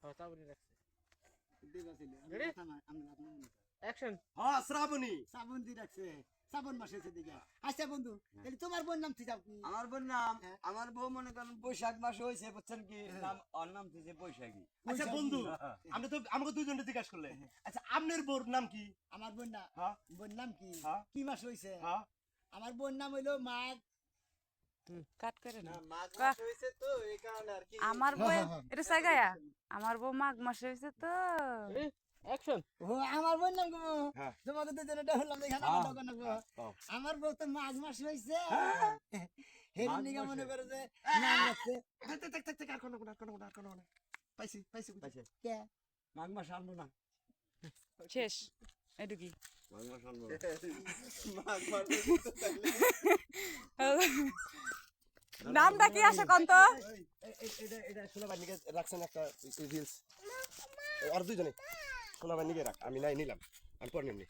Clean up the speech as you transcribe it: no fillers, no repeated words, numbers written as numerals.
হ্যাঁ শ্রাবণী রাখছে। দিবা ছিল Ready? অ্যাকশন। হ্যাঁ শ্রাবণী। শ্রাবণ দি রাখছে শ্রাবণ মাস হয়েছে দিকে। আচ্ছা বন্ধু তাহলে তোমার বোন নাম কি যাও কি? আমার বোন নাম আমার বউ মনে করেন বৈশাখ মাসে হয়েছে বুঝছেন কি নাম ওর নাম দিয়েছে বৈশাখী। আচ্ছা বন্ধু আমরা তো আমাকে দুইজনকে জিজ্ঞাসা করলে আচ্ছা আপনার বোর নাম কি? আমার বোন না হ্যাঁ বোন নাম কি? হ্যাঁ কি মাস হয়েছে? হ্যাঁ আমার বোন নাম হইলো মাঘ। কাট করে না মাঘ মাস হয়েছে তো এই কারণে আর কি। আমার বউ এটা সাইগায়া আমার বউ মাঘ মাসে হয়েছে তো অ্যাকশন। ও আমার বোন নাম গো হ্যাঁ। তোমাকে তো যেটা হলাম এখানে হ্যাঁ। কথা না গো হ্যাঁ। আমার বউ তো মাঘ মাস হয়েছে হেরি মাঘ নিগা মনে মাসে? করে যে নাম রাখছে আর কোনো পাইছি পাইছি পাইছে। কে মাঘ মাস আনবো না। শেষ এটা কি মাঘ মাস আনবো না। মাঘ মাস নামটা কি আছে কোন তো এটা সোনাবাইনিকে রাখছেন একটা রিলস আর দুইজনে সোনাবাইনিকে রাখ আমি নাই নিলাম আমি পরে নিমনি